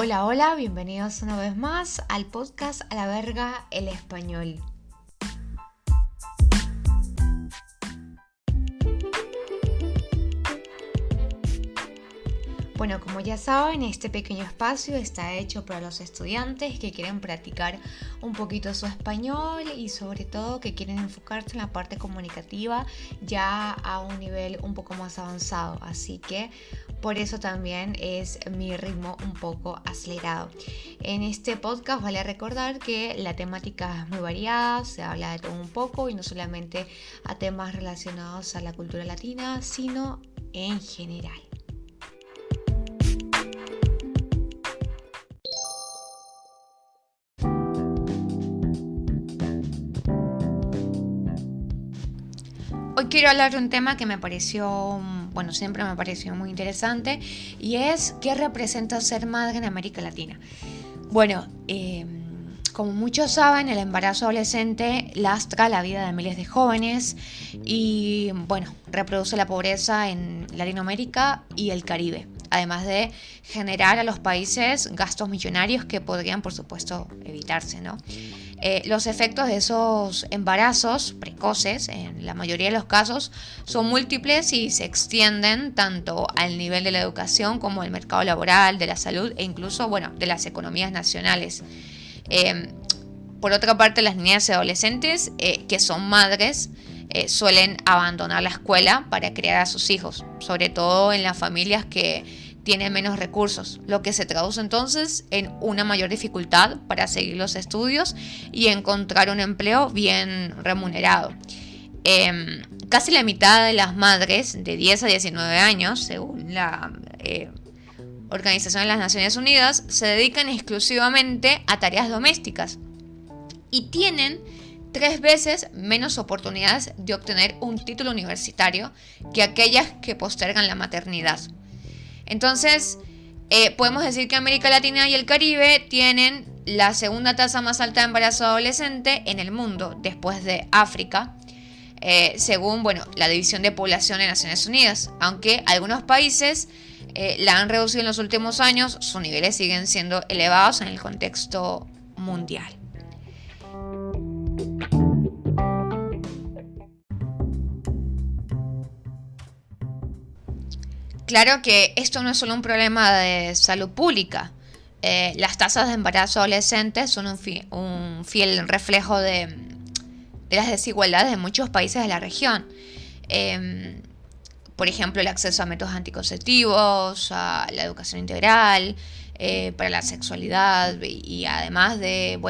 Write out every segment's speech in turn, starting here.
Hola, hola, bienvenidos una vez más al podcast A la Verga el Español. Bueno, como ya saben, este pequeño espacio está hecho para los estudiantes que quieren practicar un poquito su español y sobre todo que quieren enfocarse en la parte comunicativa ya a un nivel un poco más avanzado. Así que por eso también es mi ritmo un poco acelerado. En este podcast vale recordar que la temática es muy variada, se habla de todo un poco y no solamente a temas relacionados a la cultura latina, sino en general. Hoy quiero hablar de un tema que me pareció, siempre me pareció muy interesante y es ¿qué representa ser madre en América Latina? Bueno, como muchos saben, el embarazo adolescente lastra la vida de miles de jóvenes y, reproduce la pobreza en Latinoamérica y el Caribe, además de generar a los países gastos millonarios que podrían, por supuesto, evitarse, ¿no? Los efectos de esos embarazos precoces, en la mayoría de los casos, son múltiples y se extienden tanto al nivel de la educación como del mercado laboral, de la salud e incluso, de las economías nacionales. Por otra parte, las niñas y adolescentes que son madres suelen abandonar la escuela para criar a sus hijos, sobre todo en las familias que tienen menos recursos, lo que se traduce entonces en una mayor dificultad para seguir los estudios y encontrar un empleo bien remunerado. Casi la mitad de las madres de 10 a 19 años, según la Organización de las Naciones Unidas, se dedican exclusivamente a tareas domésticas y tienen 3 veces menos oportunidades de obtener un título universitario que aquellas que postergan la maternidad. Entonces, podemos decir que América Latina y el Caribe tienen la segunda tasa más alta de embarazo adolescente en el mundo, después de África, según la División de Población de Naciones Unidas. Aunque algunos países la han reducido en los últimos años, sus niveles siguen siendo elevados en el contexto mundial. Claro que esto no es solo un problema de salud pública. Las tasas de embarazo adolescente son un fiel reflejo de las desigualdades de muchos países de la región. Por ejemplo, el acceso a métodos anticonceptivos, a la educación integral, para la sexualidad y además de,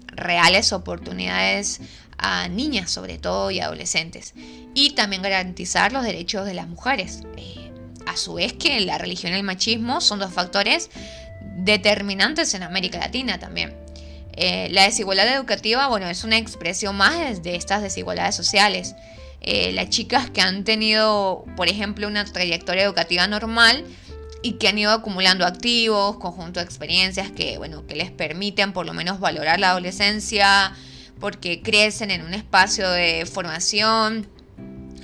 reales oportunidades a niñas sobre todo y adolescentes. Y también garantizar los derechos de las mujeres. A su vez que la religión y el machismo son 2 factores determinantes en América Latina también. La desigualdad educativa, es una expresión más de estas desigualdades sociales. Las chicas que han tenido, por ejemplo, una trayectoria educativa normal y que han ido acumulando activos, conjunto de experiencias que les permiten por lo menos valorar la adolescencia, porque crecen en un espacio de formación.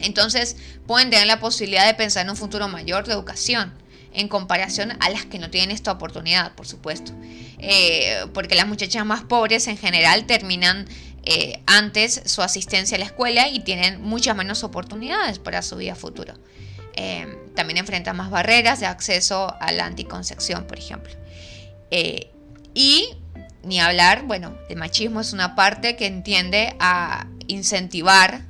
Entonces pueden tener la posibilidad de pensar en un futuro mayor de educación en comparación a las que no tienen esta oportunidad, por supuesto. Porque las muchachas más pobres en general terminan antes su asistencia a la escuela y tienen muchas menos oportunidades para su vida futura. También enfrentan más barreras de acceso a la anticoncepción, por ejemplo. Y ni hablar, el machismo es una parte que entiende a incentivar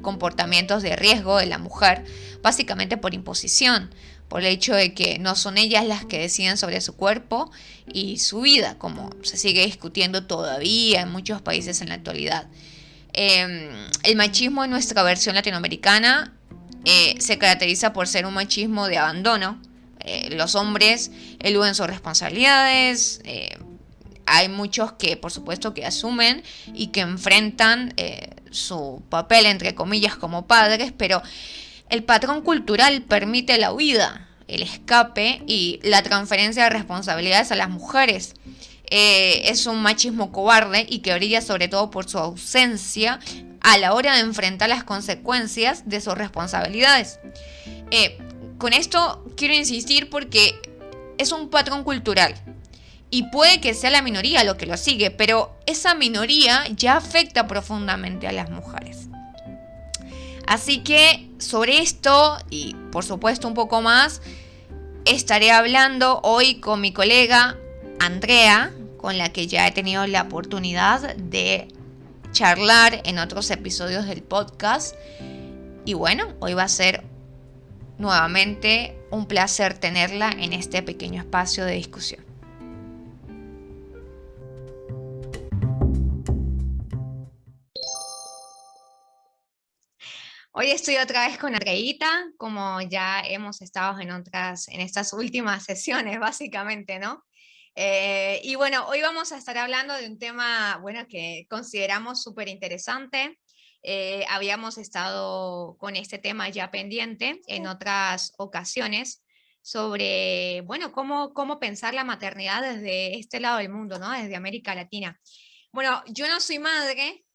comportamientos de riesgo de la mujer, básicamente por imposición, por el hecho de que no son ellas las que deciden sobre su cuerpo y su vida, como se sigue discutiendo todavía en muchos países en la actualidad. El machismo en nuestra versión latinoamericana se caracteriza por ser un machismo de abandono. Los hombres eluden sus responsabilidades. Hay muchos que, por supuesto, que asumen y que enfrentan su papel, entre comillas, como padres, pero el patrón cultural permite la huida, el escape y la transferencia de responsabilidades a las mujeres. Es un machismo cobarde y que brilla sobre todo por su ausencia a la hora de enfrentar las consecuencias de sus responsabilidades. Con esto quiero insistir porque es un patrón cultural y puede que sea la minoría lo que lo sigue, pero esa minoría ya afecta profundamente a las mujeres. Así que sobre esto, y por supuesto un poco más, estaré hablando hoy con mi colega Andrea, con la que ya he tenido la oportunidad de charlar en otros episodios del podcast. Y bueno, hoy va a ser nuevamente un placer tenerla en este pequeño espacio de discusión. Hoy estoy otra vez con Andreita, como ya hemos estado en estas últimas sesiones, básicamente, ¿no? Y bueno, hoy vamos a estar hablando de un tema, bueno, que consideramos súper interesante. Habíamos estado con este tema ya pendiente en otras ocasiones sobre, bueno, cómo pensar la maternidad desde este lado del mundo, ¿no? Desde América Latina. Bueno, yo no soy madre,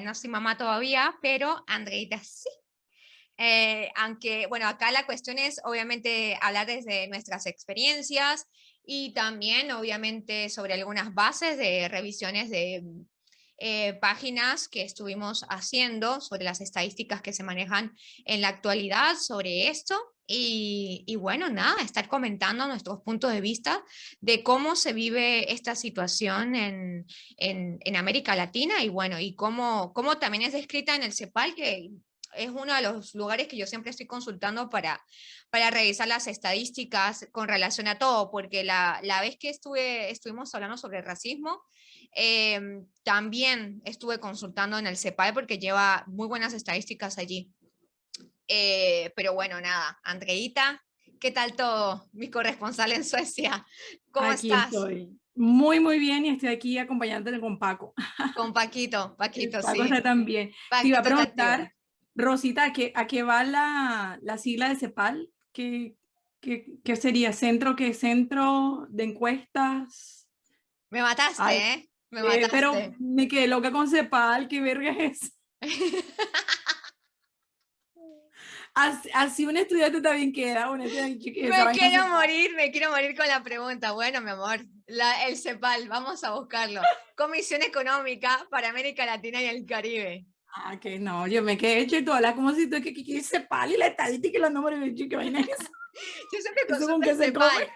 no soy mamá todavía, pero Andreita sí. Aunque, bueno, acá la cuestión es obviamente hablar desde nuestras experiencias y también obviamente sobre algunas bases de revisiones de páginas que estuvimos haciendo sobre las estadísticas que se manejan en la actualidad sobre esto. Y bueno, nada, estar comentando nuestros puntos de vista de cómo se vive esta situación en América Latina y bueno, y cómo también es descrita en el CEPAL, que es uno de los lugares que yo siempre estoy consultando para revisar las estadísticas con relación a todo, porque la vez que estuvimos hablando sobre el racismo, también estuve consultando en el CEPAL porque lleva muy buenas estadísticas allí. Pero bueno, nada, Andreita, ¿qué tal todo? Mi corresponsal en Suecia, ¿cómo Aquí estás? estoy. Muy, muy bien y estoy aquí acompañándote con Paco. Con Paquito, Paco sí. está también. Te iba a Paquito está activo. preguntar, Rosita, ¿a qué va la sigla de CEPAL? ¿Qué sería? ¿Qué centro de encuestas? Me mataste, Ay, ¿eh? Me pero mataste. me quedé loca con CEPAL, ¿qué verga es eso? Así un estudiante también queda, un estudiante que esa vaina CEPAL. Me quiero morir con la pregunta. Bueno, mi amor, el CEPAL, vamos a buscarlo. Comisión Económica para América Latina y el Caribe. Ah, que no, yo me quedé hecho y tú hablas como si tú que CEPAL y la estadística y los números, ¿qué vaina es eso? Yo siempre ¿Eso con consulto qué el se come? CEPAL,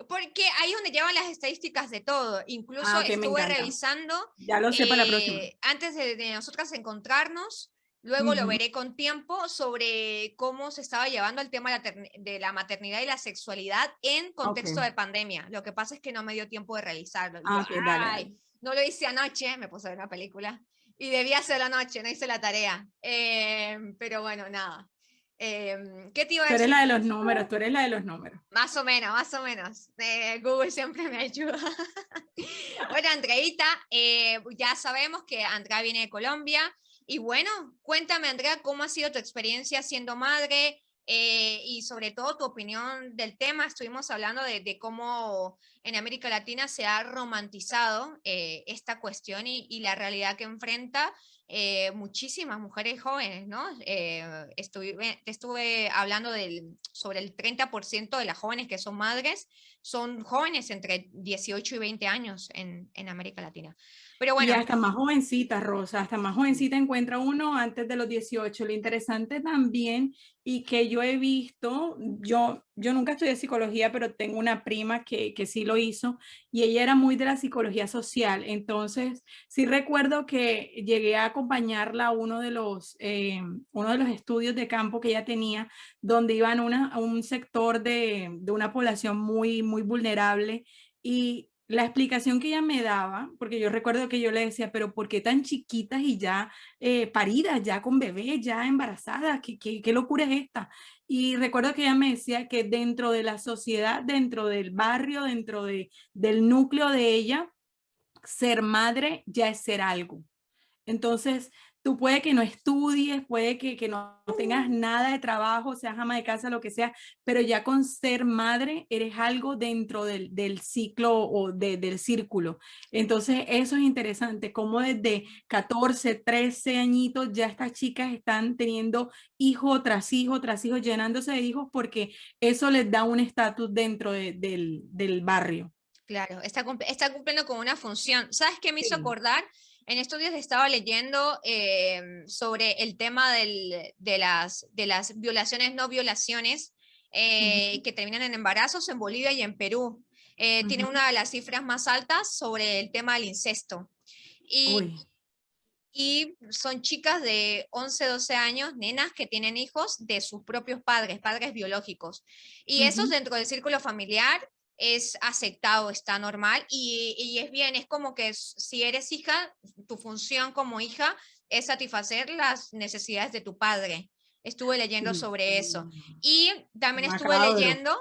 porque ahí es donde llevan las estadísticas de todo. Incluso Ah, ok, me estuve encanta. revisando Ya lo sé para la próxima. antes de nosotras encontrarnos, luego lo Ujú. veré con tiempo, sobre cómo se estaba llevando el tema de la maternidad y la sexualidad en Ok. contexto de pandemia. Lo que pasa es que no me dio tiempo de revisarlo. Y yo, Ah, ok, dale, ay, dale. no lo hice anoche, me puse a ver una película. Y debía hacerlo anoche, no hice la tarea. Pero bueno, nada. ¿Qué te iba a Tú eres la decir? de los números, tú eres la de los números. Más o menos, más o menos. Google siempre me ayuda. Bueno, Andreita, ya sabemos que Andrea viene de Colombia. Y bueno, cuéntame, Andrea, ¿cómo ha sido tu experiencia siendo madre? Y sobre todo tu opinión del tema. Estuvimos hablando de cómo en América Latina se ha romantizado esta cuestión y la realidad que enfrenta muchísimas mujeres jóvenes, ¿no? Te estuve hablando sobre el 30% de las jóvenes que son madres, son jóvenes entre 18 y 20 años en América Latina. Pero Y bueno, hasta más jovencita, Rosa, hasta más jovencita encuentra uno antes de los 18. Lo interesante también y que yo he visto, yo nunca estudié psicología, pero tengo una prima que sí lo hizo y ella era muy de la psicología social. Entonces, sí recuerdo que llegué a acompañarla a uno de los estudios de campo que ella tenía, donde iban a un sector de una población muy, muy vulnerable y la explicación que ella me daba, porque yo recuerdo que yo le decía, pero ¿por qué tan chiquitas y ya paridas, ya con bebés, ya embarazadas? ¿Qué locura es esta? Y recuerdo que ella me decía que dentro de la sociedad, dentro del barrio, del núcleo de ella, ser madre ya es ser algo. Entonces, tú puede que no estudies, puede que no tengas nada de trabajo, seas ama de casa, lo que sea, pero ya con ser madre eres algo dentro del ciclo o del círculo. Entonces, eso es interesante, como desde 14, 13 añitos ya estas chicas están teniendo hijo tras hijo, llenándose de hijos porque eso les da un estatus dentro del barrio. Claro, está cumpliendo con una función. ¿Sabes qué me hizo Sí. acordar? En estos días estaba leyendo sobre el tema de las violaciones, no violaciones, Ujú, que terminan en embarazos en Bolivia y en Perú. Tiene ujú. una de las cifras más altas sobre el tema del incesto. Y, Uy, y son chicas de 11, 12 años, nenas que tienen hijos de sus propios padres, padres biológicos. Y eso ujú, dentro del círculo familiar es aceptado, está normal y es bien, es como que si eres hija, tu función como hija es satisfacer las necesidades de tu padre. Estuve leyendo sí, sobre eso. sí. Y también estuve Macabro. leyendo,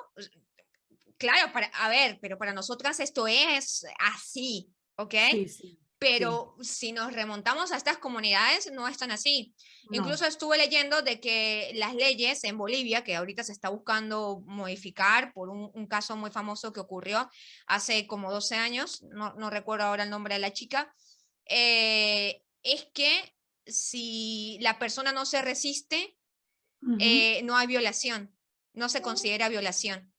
claro, a ver, pero para nosotras esto es así, ¿ok? Sí, sí, sí. Pero si nos remontamos a estas comunidades, no están así. No. Incluso estuve leyendo de que las leyes en Bolivia, que ahorita se está buscando modificar por un caso muy famoso que ocurrió hace como 12 años, no recuerdo ahora el nombre de la chica, es que si la persona no se resiste, Ujú, no hay violación, no se considera violación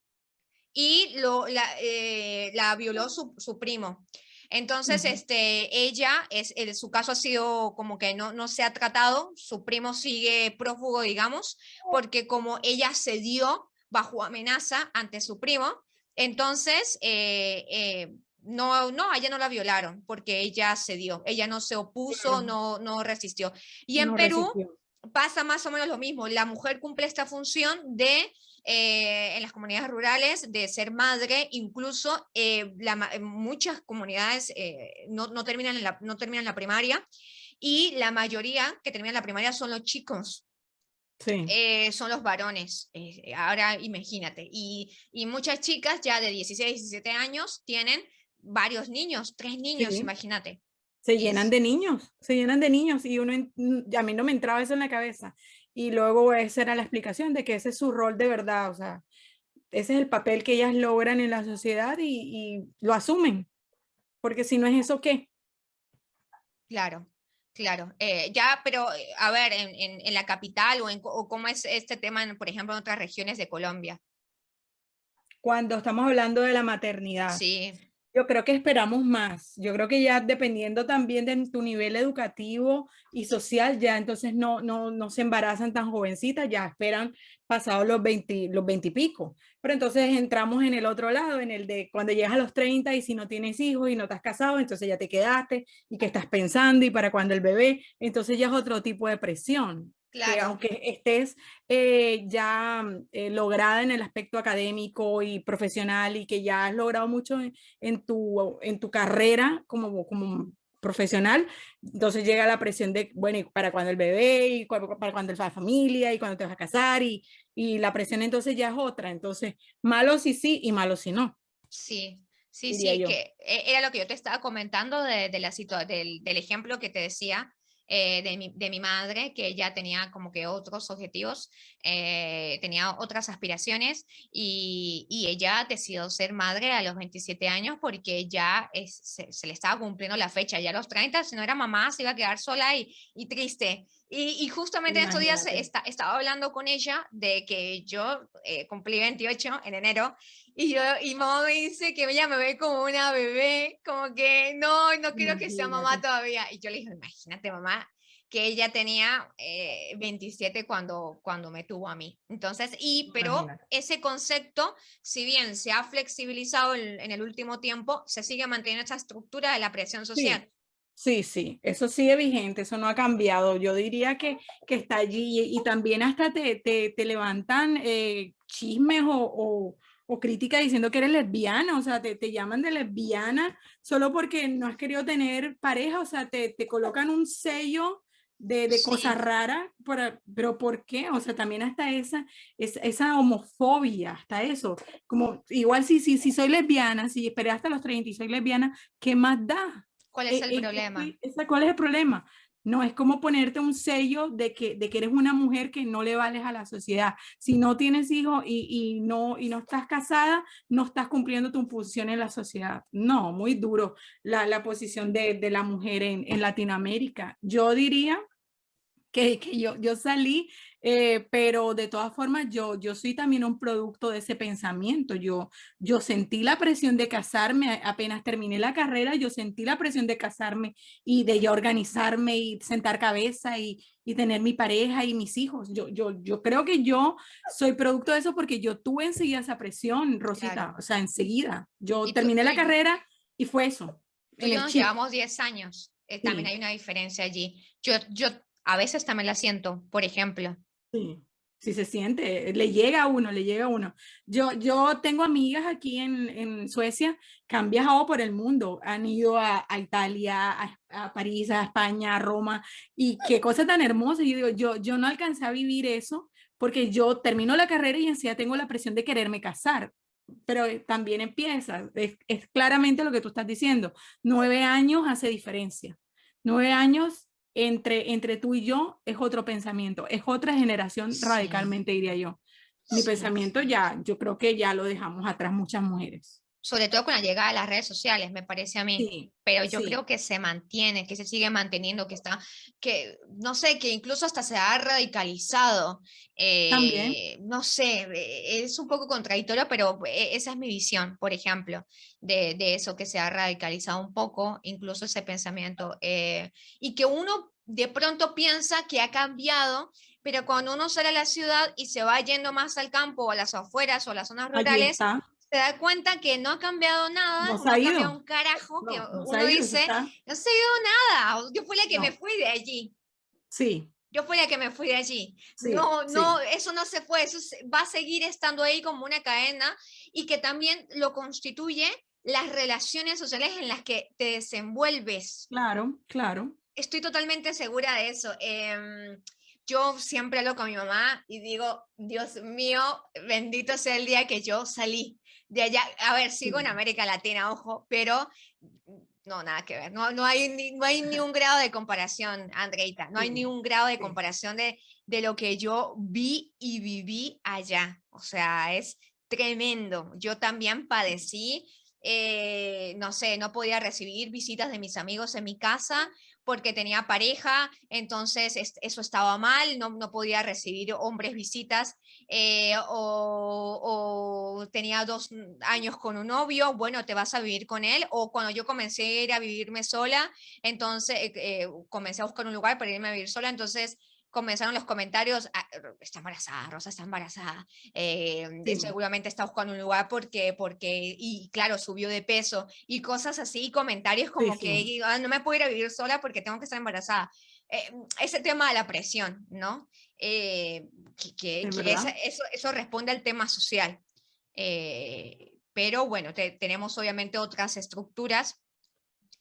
y la violó su primo. Entonces, ujú. ella, su caso ha sido como que no se ha tratado, su primo sigue prófugo, digamos, porque como ella cedió bajo amenaza ante su primo, entonces, no, a ella no la violaron porque ella cedió, ella no se opuso, Claro, no resistió. Y en no Perú resistió. pasa más o menos lo mismo, la mujer cumple esta función de en las comunidades rurales de ser madre, incluso muchas comunidades no terminan la primaria y la mayoría que terminan la primaria son los chicos, Sí, son los varones. Ahora imagínate, y muchas chicas ya de 16, 17 años tienen varios niños, 3 niños, sí. imagínate. Se llenan Es de niños, se llenan de niños y a mí no me entraba eso en la cabeza. Y luego esa era la explicación de que ese es su rol de verdad, o sea, ese es el papel que ellas logran en la sociedad y lo asumen, porque si no es eso, ¿qué? claro. Claro, ya, pero a ver, en la capital o cómo es este tema, por ejemplo, en otras regiones de Colombia. Cuando estamos hablando de la maternidad. Sí, Yo creo que esperamos más. Yo creo que ya dependiendo también de tu nivel educativo y social, ya entonces no se embarazan tan jovencitas, ya esperan pasados los 20 y pico. Pero entonces entramos en el otro lado, en el de cuando llegas a los 30 y si no tienes hijos y no te has casado, entonces ya te quedaste y que estás pensando y para cuando el bebé, entonces ya es otro tipo de presión que claro, aunque estés ya lograda en el aspecto académico y profesional y que ya has logrado mucho en tu carrera como profesional, entonces llega la presión de, bueno, y para cuando el bebé, y para cuando la familia, y cuando te vas a casar, y la presión entonces ya es otra, entonces malo si sí y malo si no, sí, sí, diría sí, yo. que era lo que yo te estaba comentando del ejemplo que te decía de mi madre, que ella tenía como que otros objetivos, tenía otras aspiraciones y ella decidió ser madre a los 27 años porque ya se le estaba cumpliendo la fecha, ya a los 30 si no era mamá, se iba a quedar sola y triste. Y justamente en estos días Imagínate. estaba hablando con ella de que yo cumplí 28 en enero y mamá me dice que ella me ve como una bebé, como que no quiero que sea mamá Imagínate. todavía. Y yo le dije, imagínate mamá, que ella tenía 27 cuando me tuvo a mí. Entonces, pero Imagínate. ese concepto, si bien se ha flexibilizado en el último tiempo, se sigue manteniendo esa estructura de la presión Sí, social. sí, sí, eso sigue vigente, eso no ha cambiado. Yo diría que está allí y también hasta te levantan chismes o críticas diciendo que eres lesbiana, o sea, te llaman de lesbiana solo porque no has querido tener pareja, o sea, te colocan un sello de cosas Sí, raras, pero ¿por qué? O sea, también hasta esa homofobia, hasta eso. Como igual si soy lesbiana, si esperé hasta los 30 y soy lesbiana, ¿qué más da? ¿cuál es el problema? ¿Cuál es el problema? No, es como ponerte un sello de que eres una mujer que no le vales a la sociedad. Si no tienes hijos y no estás casada, no estás cumpliendo tu función en la sociedad. No, muy duro la posición de la mujer en Latinoamérica. Yo diría que yo salí, pero de todas formas yo soy también un producto de ese pensamiento. Yo sentí la presión de casarme, apenas terminé la carrera, yo sentí la presión de casarme y de ya organizarme y sentar cabeza y tener mi pareja y mis hijos. Yo creo que yo soy producto de eso porque yo tuve enseguida esa presión, Rosita, Claro. o sea, enseguida. Yo Y tú, terminé tú, la carrera y fue eso, tú y en yo el nos chip. llevamos 10 años. También Sí. hay una diferencia allí. Yo a veces también la siento, por ejemplo. Sí, sí se siente, le llega a uno, le llega a uno. Yo tengo amigas aquí en Suecia que han viajado por el mundo, han ido a Italia, a París, a España, a Roma, y qué cosa tan hermosa. Yo digo, yo no alcancé a vivir eso porque yo termino la carrera y enseguida tengo la presión de quererme casar. Pero también empieza, es claramente lo que tú estás diciendo. 9 años hace diferencia. 9 años entre tú y yo es otro pensamiento, es otra generación Sí, radicalmente, diría yo. Mi sí. pensamiento ya, yo creo que ya lo dejamos atrás muchas mujeres. Sobre todo con la llegada de las redes sociales, me parece a mí. Sí, Pero yo creo sí, que se mantiene, que se sigue manteniendo, que está, que no sé, que incluso hasta se ha radicalizado. también, No sé, es un poco contradictorio, pero esa es mi visión, por ejemplo, de eso que se ha radicalizado un poco, incluso ese pensamiento. Y que uno de pronto piensa que ha cambiado, pero cuando uno sale a la ciudad y se va yendo más al campo o a las afueras o a las zonas allí rurales, está, se da cuenta que no ha cambiado nada, no se no ha ha cambiado ido, un carajo, que no se ha uno ido, eso dice, está, no se ha ido nada, yo fui la que me no, fui de allí, sí, yo fui la que me fui de allí. sí, No, no, sí, eso no se fue, va a seguir estando ahí como una cadena y que también lo constituye las relaciones sociales en las que te desenvuelves. claro, claro, Estoy totalmente segura de eso. Yo siempre hablo con mi mamá y digo, Dios mío, bendito sea el día que yo salí de allá. A ver, sigo en sí, América Latina, ojo, pero no, nada que ver. No, no hay ni un grado de comparación, Andreita. No hay ni sí, un grado de sí, comparación de lo que yo vi y viví allá. O sea, es tremendo. Yo también padecí. No sé, no podía recibir visitas de mis amigos en mi casa porque tenía pareja, entonces eso estaba mal, no podía recibir hombres visitas, o tenía 2 años con un novio, bueno, te vas a vivir con él, o cuando yo comencé a ir a vivirme sola, entonces comencé a buscar un lugar para irme a vivir sola, entonces comenzaron los comentarios, ah, está embarazada, Rosa está embarazada, sí, seguramente está buscando un lugar y claro, subió de peso y cosas así, comentarios sí, como sí, que no me puedo ir a vivir sola porque tengo que estar embarazada. Ese tema de la presión, ¿no? es Que verdad, eso responde al tema social. Pero bueno, tenemos obviamente otras estructuras.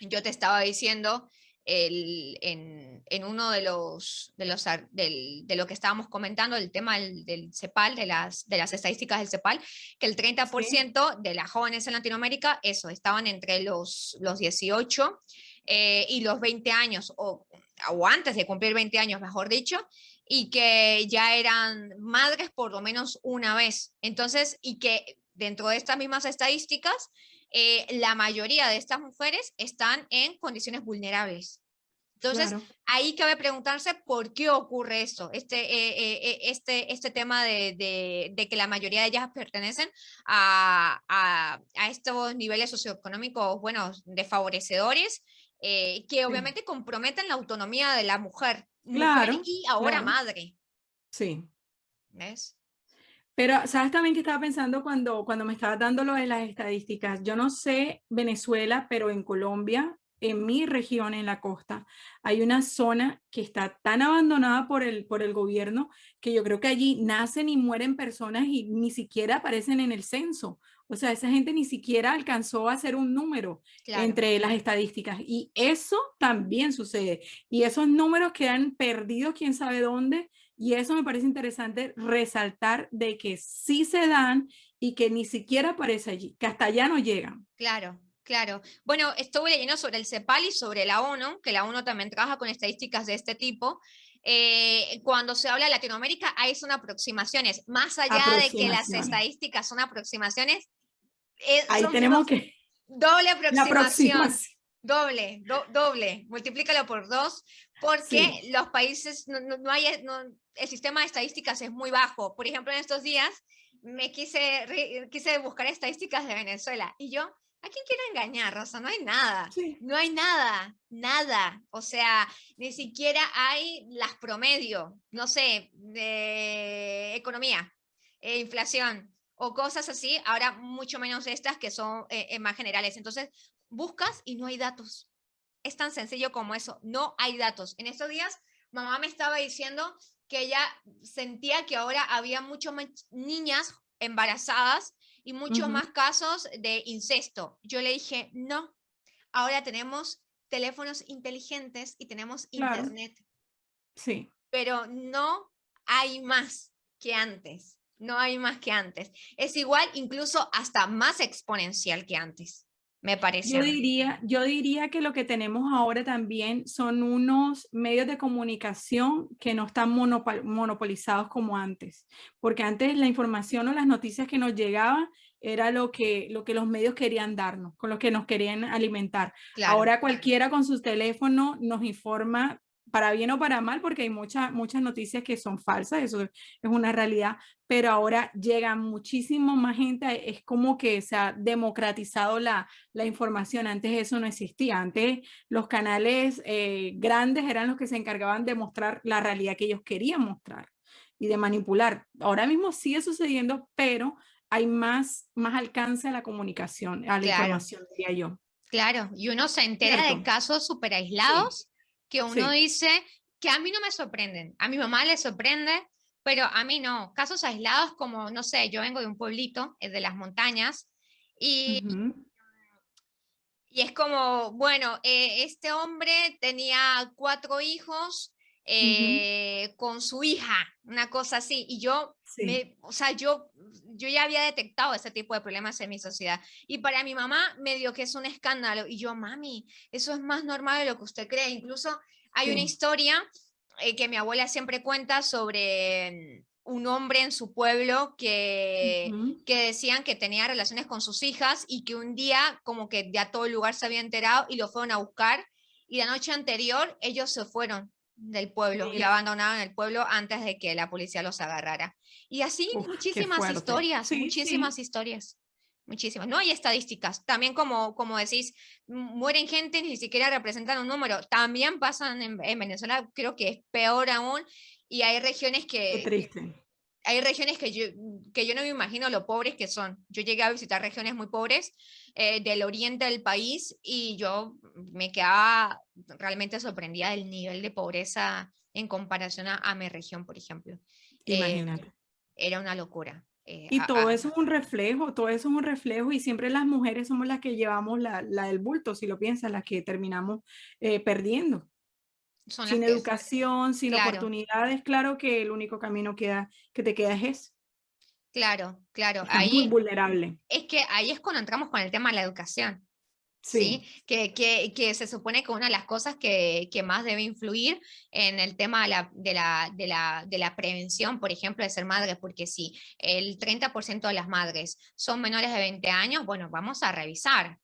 Yo te estaba diciendo en uno de lo que estábamos comentando, el tema del CEPAL, de las estadísticas del CEPAL, que el treinta por sí, ciento de las jóvenes en Latinoamérica, eso, estaban entre los 18 y los 20 años, o antes de cumplir 20 años, mejor dicho, y que ya eran madres por lo menos una vez. Entonces, y que dentro de estas mismas estadísticas, la mayoría de estas mujeres están en condiciones vulnerables. Entonces, claro. ahí cabe preguntarse por qué ocurre esto, este tema de que la mayoría de ellas pertenecen a estos niveles socioeconómicos, bueno, desfavorecedores, que Sí, obviamente comprometen la autonomía de la mujer claro, y ahora claro, madre, sí. ¿ves? Pero, ¿sabes también que estaba pensando cuando me estabas dando lo de las estadísticas? Yo no sé Venezuela, pero en Colombia, en mi región, en la costa, hay una zona que está tan abandonada por el gobierno que yo creo que allí nacen y mueren personas y ni siquiera aparecen en el censo. O sea, esa gente ni siquiera alcanzó a hacer un número Claro. entre las estadísticas. Y eso también sucede. Y esos números quedan perdidos, quién sabe dónde, y eso me parece interesante resaltar de que sí se dan y que ni siquiera aparece allí, que hasta allá no llegan. Claro, claro. Bueno, estuve leyendo sobre el CEPAL y sobre la ONU, que la ONU también trabaja con estadísticas de este tipo. Cuando se habla de Latinoamérica, ahí son aproximaciones. Más allá de que las Aproximaciones. estadísticas son aproximaciones, Ahí son tenemos que, doble la aproximación. aproximación. doble, multiplícalo por dos, Sí. porque los países, no hay, el sistema de estadísticas es muy bajo. Por ejemplo, en estos días quise buscar estadísticas de Venezuela y yo, ¿a quién quiero engañar, Rosa? No hay nada. Sí. No hay nada, nada. O sea, ni siquiera hay las promedio, no sé, de economía, inflación o cosas así. Ahora mucho menos estas que son más generales. Entonces, buscas y no hay datos. Es tan sencillo como eso, no hay datos. En estos días, mamá me estaba diciendo que ella sentía que ahora había muchas más niñas embarazadas y muchos Ujú. más casos de incesto. Yo le dije, no, ahora tenemos teléfonos inteligentes y tenemos Claro, internet, sí. pero no hay más que antes. No hay más que antes. Es igual, incluso hasta más exponencial que antes, me parece a mí. Yo diría que lo que tenemos ahora también son unos medios de comunicación que no están monopolizados como antes, porque antes la información o las noticias que nos llegaban era lo que los medios querían darnos, con lo que nos querían alimentar. Claro, Ahora cualquiera con su teléfono nos informa para bien o para mal, porque hay muchas noticias que son falsas, eso es una realidad, pero ahora llega muchísimo más gente, es como que se ha democratizado la información. Antes eso no existía. Antes los canales grandes eran los que se encargaban de mostrar la realidad que ellos querían mostrar y de manipular. Ahora mismo sigue sucediendo, pero hay más alcance a la comunicación, a la claro. información, diría yo. Claro, y uno se entera de ¿Cierto? casos súper Sí, aislados que uno sí. dice que a mí no me sorprenden. A mi mamá le sorprende, pero a mí no. Casos aislados como, no sé, yo vengo de un pueblito, de las montañas, y, Ujú, y es como, bueno, este hombre tenía 4 hijos ujú, con su hija, una cosa así, y sí. o sea, yo ya había detectado ese tipo de problemas en mi sociedad. Y para mi mamá medio que es un escándalo. Y yo, mami, eso es más normal de lo que usted cree. Incluso hay una Sí. historia que mi abuela siempre cuenta sobre un hombre en su pueblo Ujú. que decían que tenía relaciones con sus hijas y que un día como que ya todo el lugar se había enterado y lo fueron a buscar y la noche anterior ellos se fueron del pueblo y Mira, abandonaron el pueblo antes de que la policía los agarrara. Y así uf, qué fuerte. Sí, muchísimas sí. historias, muchísimas. No hay estadísticas. También como decís, mueren gente, ni siquiera representan un número. También pasan en Venezuela, creo que es peor aún. Y Qué triste. hay regiones que yo no me imagino lo pobres que son. Yo llegué a visitar regiones muy pobres del oriente del país y yo me quedaba realmente sorprendida del nivel de pobreza en comparación a mi región, por ejemplo. Eh, Imagínate. Era una locura. Y todo eso es un reflejo, todo eso es un reflejo y siempre las mujeres somos las que llevamos la del bulto, si lo piensas, las que terminamos perdiendo. son las Sin que, educación, sin claro, oportunidades, claro que el único camino que te queda es ese. claro, claro. Estás muy Ahí vulnerable. es que ahí es cuando entramos con el tema de la educación. ¿Sí? Sí, Que se supone que una de las cosas que más debe influir en el tema de la prevención, por ejemplo, de ser madre, porque si el 30% de las madres son menores de 20 años, bueno, vamos a revisar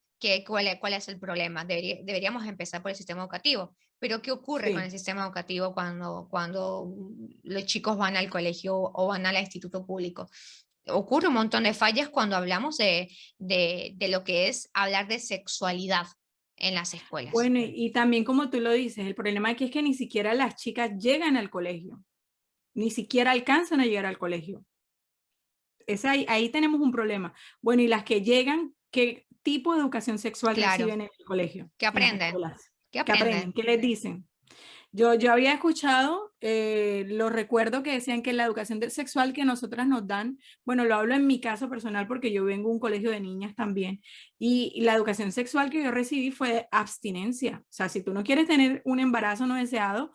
cuál es el problema. Deberíamos empezar por el sistema educativo. Pero ¿qué ocurre con el sí. sistema educativo cuando los chicos van al colegio o van al instituto público? Ocurre un montón de fallas cuando hablamos de lo que es hablar de sexualidad en las escuelas. Bueno, y también como tú lo dices, el problema aquí es que ni siquiera las chicas llegan al colegio, ni siquiera alcanzan a llegar al colegio. Ahí tenemos un problema. Bueno, y las que llegan, ¿qué tipo de educación sexual Claro, reciben en el colegio, que en las aprenden, escuelas? que ¿Qué aprenden? aprenden. ¿Qué les dicen? Yo había escuchado, lo recuerdo que decían que la educación sexual que nosotras nos dan, bueno, lo hablo en mi caso personal porque yo vengo de un colegio de niñas también, y la educación sexual que yo recibí fue de abstinencia. O sea, si tú no quieres tener un embarazo no deseado,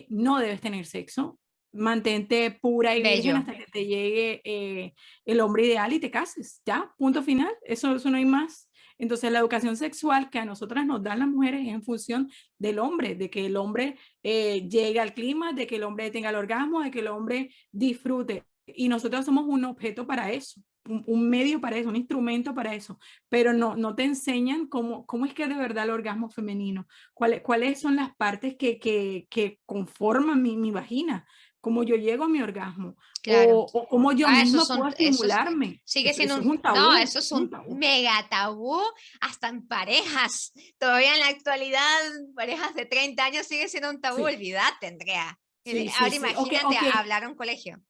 no debes tener sexo. Mantente pura y virgen Bello. hasta que te llegue el hombre ideal y te cases. Ya, punto final. Eso no hay más. Entonces, la educación sexual que a nosotras nos dan las mujeres es en función del hombre, de que el hombre llegue al clima, de que el hombre tenga el orgasmo, de que el hombre disfrute. y nosotros somos un objeto para eso, un medio para eso, un instrumento para eso, pero no te enseñan cómo es que de verdad el orgasmo femenino, cuáles son las partes que conforman mi vagina, cómo yo llego a mi orgasmo, Claro. o cómo yo Esos misma puedo son, esos estimularme. sigue Eso siendo es un no, tabú, eso es un un tabú. mega tabú, hasta en parejas. Todavía en la actualidad, parejas de 30 años sigue siendo un tabú, Sí, olvídate, Andrea. sí, sí, Ahora sí. imagínate hablar a un colegio.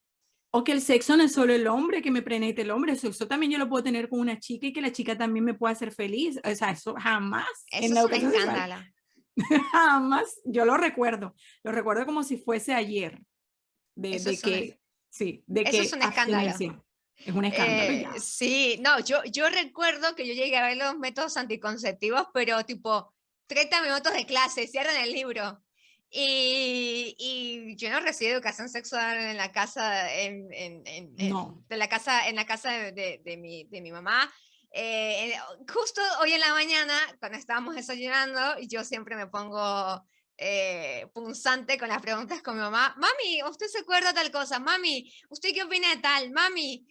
O que el sexo no es solo el hombre que me penetre el hombre, el sexo también yo lo puedo tener con una chica y que la chica también me pueda hacer feliz. O sea, eso jamás Eso en la es un educación sexual, escándalo. jamás. Yo lo recuerdo como si fuese ayer, Eso de que, sí, de eso es que un escándalo. abstinencia. Es un escándalo ya. Sí, no, yo recuerdo que yo llegué a ver los métodos anticonceptivos, pero tipo 30 minutos de clase, cierran el libro. Y yo no recibí educación sexual en la casa, No, en la casa de mi mamá. Justo hoy en la mañana, cuando estábamos desayunando, yo siempre me pongo punzante con las preguntas con mi mamá. Mami, ¿usted se acuerda de tal cosa? Mami, ¿usted qué opina de tal? Mami,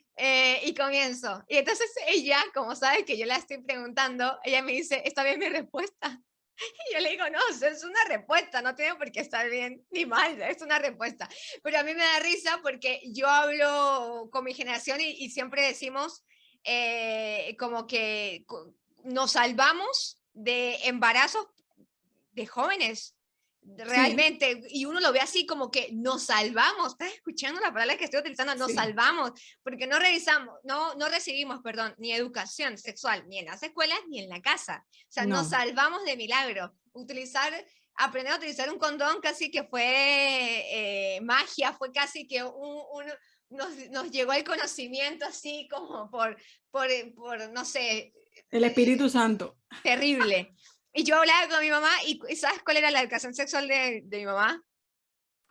y comienzo. Y entonces ella, como sabe que yo la estoy preguntando, ella me dice, ¿está bien mi respuesta? Y yo le digo, no, es una respuesta, no tiene por qué estar bien ni mal, es una respuesta. Pero a mí me da risa porque yo hablo con mi generación y siempre decimos como que nos salvamos de embarazos de jóvenes, sí, realmente, y uno lo ve así como que nos salvamos, ¿estás escuchando la palabra que estoy utilizando? Nos sí, salvamos, porque no revisamos, no recibimos, perdón, ni educación sexual, ni en las escuelas, ni en la casa. O sea, nos no. salvamos de milagro. Aprender a utilizar un condón casi que fue magia, fue casi que nos llegó el conocimiento así como no sé, El Espíritu Santo. terrible. Y yo hablaba con mi mamá y ¿sabes cuál era la educación sexual de mi mamá?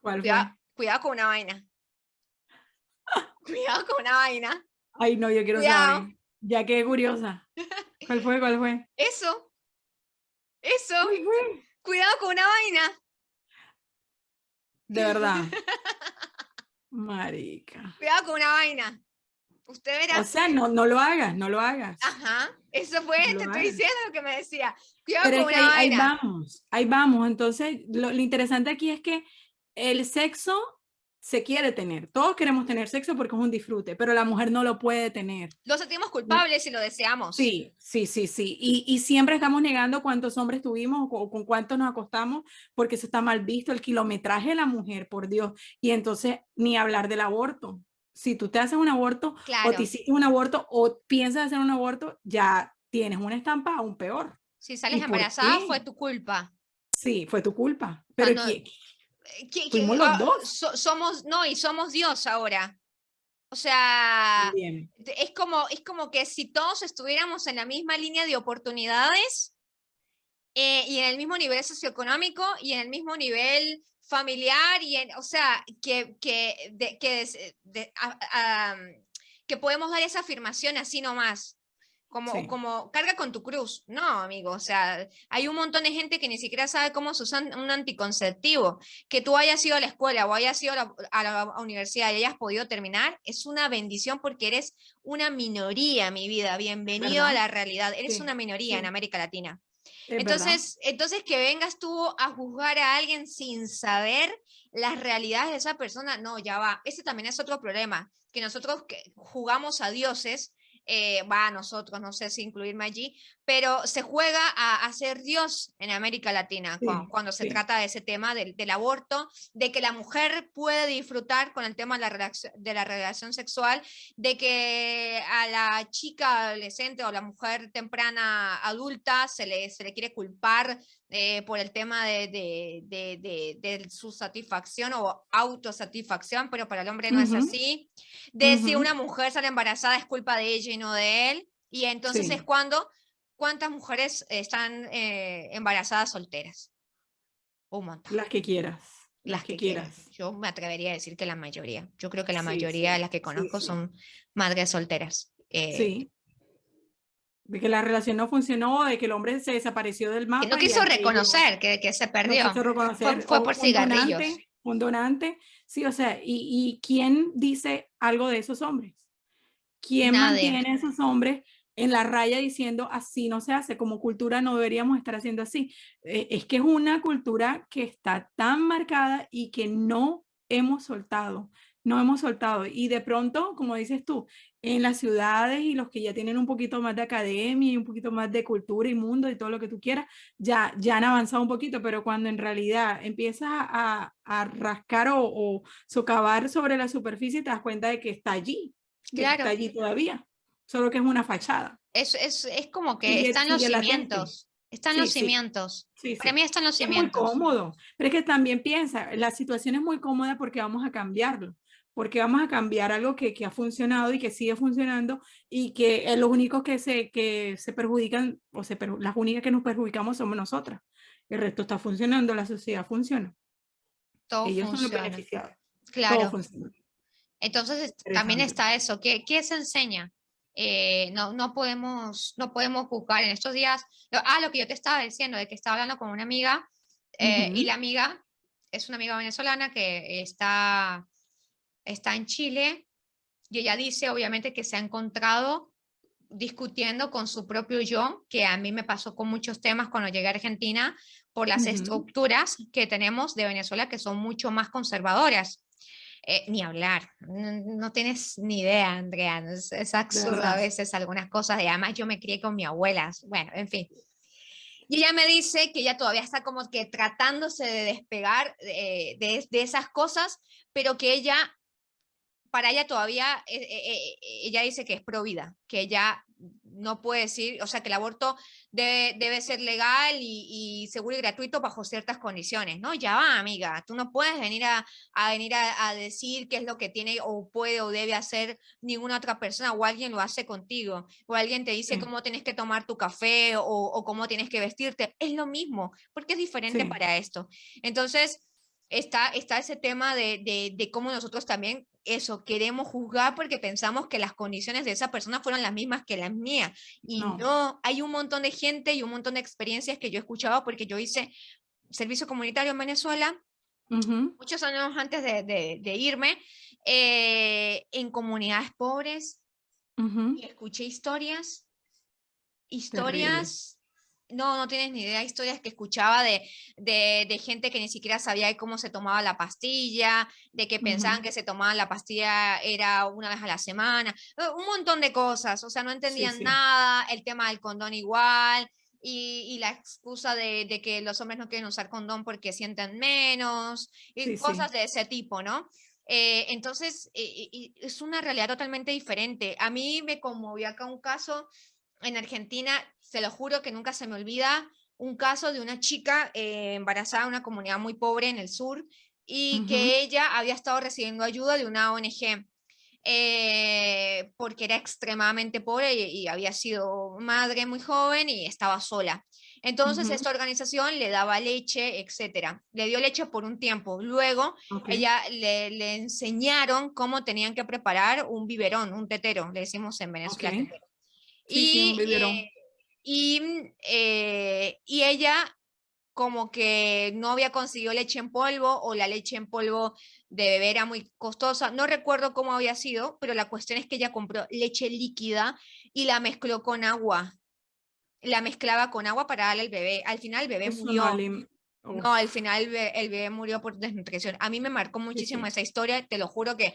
¿Cuál Cuidado, fue? cuidado con una vaina. Cuidado con una vaina. Ay, no, yo quiero Cuidado. saber. Ya quedé curiosa. ¿Cuál fue? ¿Cuál fue? Eso, eso. ¿Cuál fue? Cuidado con una vaina. De verdad. Marica. Cuidado con una vaina. Usted O verá. sea, no lo hagas, no lo hagas. Ajá. Eso fue, No te lo estoy hagas. diciendo lo que me decía. Cuidado Pero con es que una ahí vaina. vamos, ahí vamos. Entonces, lo interesante aquí es que el sexo se quiere tener. Todos queremos tener sexo porque es un disfrute, pero la mujer no lo puede tener. Lo sentimos culpables y lo deseamos. Sí, sí, sí, sí. Y siempre estamos negando cuántos hombres tuvimos o con cuántos nos acostamos porque eso está mal visto, el kilometraje de la mujer, por Dios. Y entonces, ni hablar del aborto. Si tú te haces un aborto o te Claro. hiciste un aborto o piensas hacer un aborto, ya tienes una estampa aún peor. Si ¿Y sales por embarazada fue qué? tu culpa. Sí, fue tu culpa. O sea, Pero no, fuimos los dos somos, no, y somos Dios ahora. O sea, también. es como que si todos estuviéramos en la misma línea de oportunidades y en el mismo nivel socioeconómico y en el mismo nivel familiar, o sea, que podemos dar esa afirmación así nomás. Sí, Como carga con tu cruz. No, amigo, o sea, hay un montón de gente que ni siquiera sabe cómo se usa un anticonceptivo. Que tú hayas ido a la escuela o hayas ido a la universidad y hayas podido terminar, es una bendición porque eres una minoría, mi vida. es Bienvenido a verdad. la realidad. Eres una Sí, minoría en sí, América Latina. es verdad. Entonces que vengas tú a juzgar a alguien sin saber las realidades de esa persona, no, ya va. Ese también es otro problema, que nosotros jugamos a dioses, va a nosotros, no sé si incluirme allí, pero se juega a ser Dios en América Latina Sí, cuando se sí, trata de ese tema del aborto, de que la mujer puede disfrutar con el tema de la relación sexual, de que a la chica adolescente o la mujer temprana adulta se le quiere culpar por el tema de su satisfacción o autosatisfacción, pero para el hombre no es ujú, así. De si ujú, una mujer sale embarazada es culpa de ella y no de él. Y entonces es sí, cuando, ¿cuántas mujeres están embarazadas solteras? Un montón. las que quieras, las Las que que quieren. quieras. Yo me atrevería a decir que la mayoría. Yo creo que la Sí, mayoría de sí, las que sí, conozco sí, son madres solteras. sí. De que la relación no funcionó, de que el hombre se desapareció del Que no mapa y quiso hasta ahí llegó. reconocer que se No perdió. quiso reconocer, Fue o por un donante, cigarrillos. un donante, sí, o sea, y ¿quién dice algo de esos hombres? ¿Quién Nadie. mantiene a esos hombres en la raya diciendo así no se hace, como cultura no deberíamos estar haciendo así? Es que es una cultura que está tan marcada y que no hemos soltado, no hemos soltado. Y de pronto, como dices tú, en las ciudades y los que ya tienen un poquito más de academia y un poquito más de cultura y mundo y todo lo que tú quieras, ya han avanzado un poquito, pero cuando en realidad empiezas a rascar o socavar sobre la superficie, te das cuenta de que está Claro, allí todavía, solo que es una fachada. es como que Sigue, están los sigue latente. cimientos, están los Sí, sí, cimientos. sí, Para sí. mí están los Y es muy cimientos. cómodo, pero es que también piensa, la situación es muy cómoda porque vamos a cambiarlo, porque vamos a cambiar algo que ha funcionado y que sigue funcionando y que los únicos que se perjudican, las únicas que nos perjudicamos somos nosotras. El resto está funcionando, la sociedad funciona. Todo Ellos son los funciona. beneficiados. Todo Claro. funciona. Entonces también Interesante. está eso. ¿Qué se enseña? No podemos juzgar en estos días. Lo que yo te estaba diciendo, de que estaba hablando con una amiga, y Ujú, la amiga es una amiga venezolana que está en Chile, y ella dice, obviamente, que se ha encontrado discutiendo con su propio yo, que a mí me pasó con muchos temas cuando llegué a Argentina, por las ujú. estructuras que tenemos de Venezuela que son mucho más conservadoras. Ni hablar, no tienes ni idea, Andrea, es De absurdo a verdad. veces algunas cosas, y además yo me crié con mi abuela, bueno, en fin. Y ella me dice que ella todavía está como que tratándose de despegar de esas cosas, pero que ella para ella todavía, ella dice que es pro vida, que ella no puede decir, o sea, que el aborto debe ser legal y seguro y gratuito bajo ciertas condiciones, ¿no? Ya va, amiga, tú no puedes venir a decir qué es lo que tiene o puede o debe hacer ninguna otra persona o alguien lo hace contigo o alguien te dice Sí, cómo tienes que tomar tu café o cómo tienes que vestirte. Es lo mismo, porque es diferente sí. para esto. Entonces, está ese tema de cómo nosotros también eso queremos juzgar porque pensamos que las condiciones de esa persona fueron las mismas que las mías. Y No. no, hay un montón de gente y un montón de experiencias que yo he escuchado porque yo hice servicio comunitario en Venezuela Ujú. muchos años antes de irme, en comunidades pobres, Ujú. y escuché historias Terrible. historias, no tienes ni idea, historias que escuchaba de gente que ni siquiera sabía de cómo se tomaba la pastilla, de que pensaban Ujú. que se tomaban la pastilla era una vez a la semana, un montón de cosas, o sea, no Sí, entendían sí, nada, el tema del condón igual. Y la excusa de que los hombres no quieren usar condón porque sienten menos, y sí, cosas sí. de ese tipo, ¿no? Entonces, y es una realidad totalmente diferente. A mí me conmovió acá un caso en Argentina, se lo juro que nunca se me olvida, un caso de una chica embarazada en una comunidad muy pobre en el sur y Ujú. que ella había estado recibiendo ayuda de una ONG porque era extremadamente pobre y había sido madre muy joven y estaba sola. Entonces Ujú. esta organización le daba leche, etcétera. Le dio leche por un tiempo. Luego Ok. ella le enseñaron cómo tenían que preparar un biberón, un tetero, le decimos en Ok. Venezuela tetero. Sí, sí, un Y, biberón. y ella como que no había conseguido leche en polvo o la leche en polvo de bebé era muy costosa. No recuerdo cómo había sido, pero la cuestión es que ella compró leche líquida y la mezcló con agua. La mezclaba con agua para darle al bebé. Al final el bebé Eso no murió. alim... No, al Uf. final el bebé murió por desnutrición. A mí me marcó Sí, muchísimo sí. esa historia, te lo juro que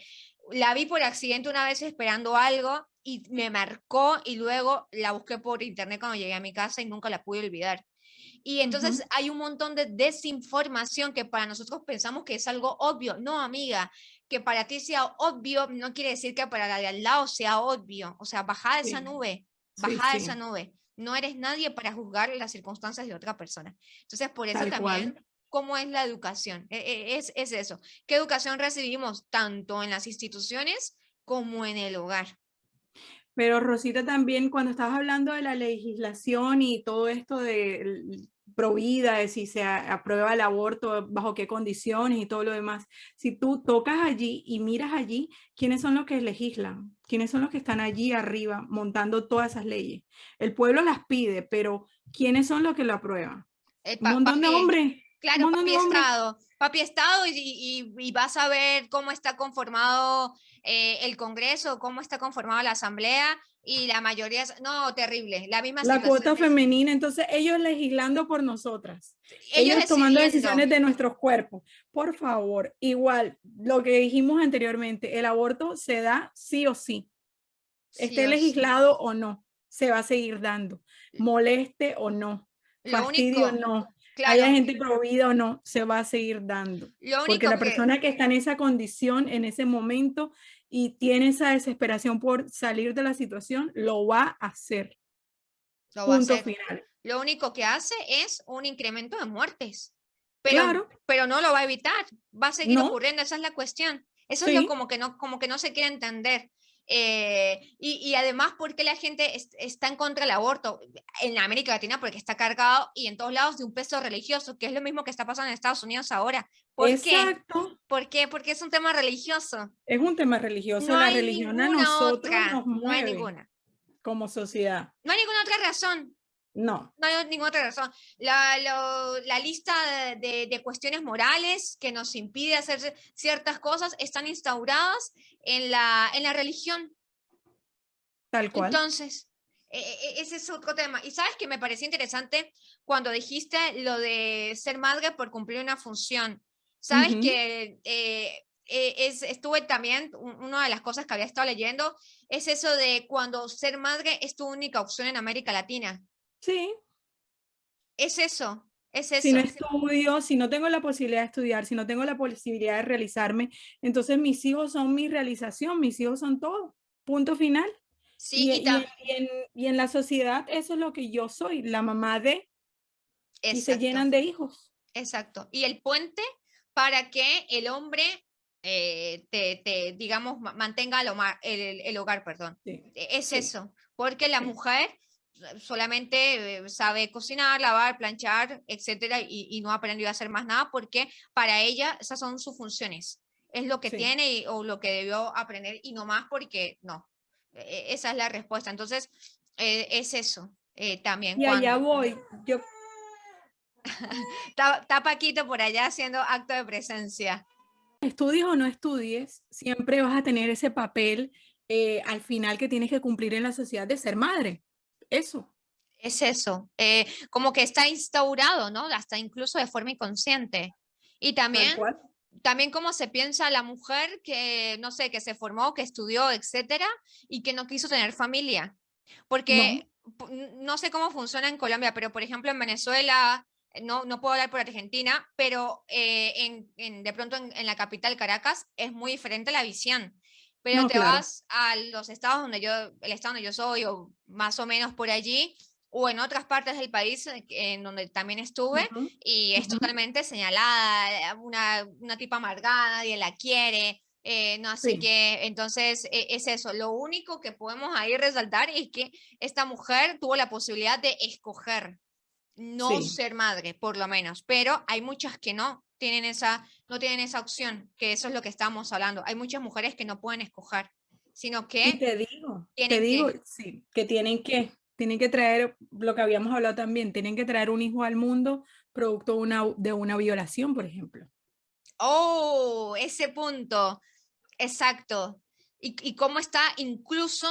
la vi por accidente una vez esperando algo y me marcó y luego la busqué por internet cuando llegué a mi casa y nunca la pude olvidar. Y entonces Ujú. hay un montón de desinformación que para nosotros pensamos que es algo obvio. No, amiga, que para ti sea obvio no quiere decir que para la de al lado sea obvio. O sea, Sí, sí, baja de esa sí. nube. No eres nadie para juzgar las circunstancias de otra persona. Entonces, por eso Tal también, cual. ¿cómo es la educación? Es eso. ¿Qué educación recibimos tanto en las instituciones como en el hogar? Pero Rosita también, cuando estabas hablando de la legislación y todo esto de provida, de si se aprueba el aborto, bajo qué condiciones y todo lo demás, si tú tocas allí y miras allí, ¿quiénes son los que legislan? ¿Quiénes son los que están allí arriba montando todas esas leyes? El pueblo las pide, pero ¿quiénes son los que lo aprueban? Un montón de Papi, hombres, un claro, montón papi de hombres. Estado. papi Estado y vas a ver cómo está conformado el Congreso, cómo está conformada la Asamblea y la mayoría, no, terrible, la misma La situación cuota de femenina, entonces ellos legislando por nosotras, ellos ellos tomando decidiendo. decisiones de nuestros cuerpos. Por favor, igual, lo que dijimos anteriormente, el aborto se da sí o sí, Sí esté o sí. legislado o no, se va a seguir dando, moleste o no, Lo fastidio o único, no, haya claro, gente provida o no, se va a seguir dando. lo Porque único la que persona que está en esa condición, en ese momento, y tiene esa desesperación por salir de la situación, lo va a hacer. lo va a Punto hacer, final. lo único que hace es un incremento de muertes, Claro, pero no lo va a evitar, va a seguir no, ocurriendo, esa es la cuestión. Eso es lo sí, como que no se quiere entender. Y además, ¿por qué la gente está en contra del aborto? En América Latina, porque está cargado y en todos lados de un peso religioso, que es lo mismo que está pasando en Estados Unidos ahora. ¿Por qué? exacto. ¿Por qué? Porque es un tema religioso. Es un tema religioso. No La hay religión a ninguna nosotros otra, nos no hay mueve ninguna. como sociedad. No hay ninguna otra razón. No, No hay ninguna otra razón. La lista de cuestiones morales que nos impide hacer ciertas cosas están instauradas en la religión. tal cual. Entonces, ese es otro tema. Y sabes que me pareció interesante cuando dijiste lo de ser madre por cumplir una función. Sabes Ujú. que estuve también, una de las cosas que había estado leyendo es eso de cuando ser madre es tu única opción en América Latina. Sí, Es eso, es si no eso. estudio, si no tengo la posibilidad de estudiar, si no tengo la posibilidad de realizarme, entonces mis hijos son mi realización, mis hijos son todo. Punto final. Sí, Y, y y, y en la sociedad eso es lo que yo soy, la mamá de, y se exacto, llenan de hijos. exacto. Y el puente para que el hombre digamos, mantenga el hogar, perdón. Sí, Es sí, eso, porque la sí, mujer solamente sabe cocinar, lavar, planchar, etcétera, y no ha aprendido a hacer más nada porque para ella esas son sus funciones. Es lo que sí. tiene o lo que debió aprender y no más porque no. Esa es la respuesta. Entonces, es eso también Y allá cuando voy. Yo está Paquito por allá haciendo acto de presencia. estudies o no estudies, siempre vas a tener ese papel al final que tienes que cumplir en la sociedad de ser madre. Eso, Es eso, como que está instaurado, ¿no? Hasta incluso de forma inconsciente. Y tal también, cual. también cómo se piensa la mujer que, no sé, que se formó, que estudió, etcétera, y que no quiso tener familia. No, Porque no sé cómo funciona en Colombia, pero por ejemplo en Venezuela, no puedo hablar por Argentina, pero de pronto en la capital, Caracas, es muy diferente la visión. Pero no, te claro. vas a los estados el estado donde yo soy, o más o menos por allí, o en otras partes del país en donde también estuve, Ujú, y es ujú. totalmente señalada, una tipa amargada, nadie la quiere, no sé Sí, qué. Entonces, es eso. Lo único que podemos ahí resaltar es que esta mujer tuvo la posibilidad de escoger no sí. ser madre, por lo menos, pero hay muchas que no tienen esa opción, que eso es lo que estamos hablando. Hay muchas mujeres que no pueden escoger, sino Y que te tienen digo, que, sí, que tienen que traer lo que habíamos hablado también, tienen que traer un hijo al mundo producto de una violación, por ejemplo. oh, ese punto, exacto. Y cómo está incluso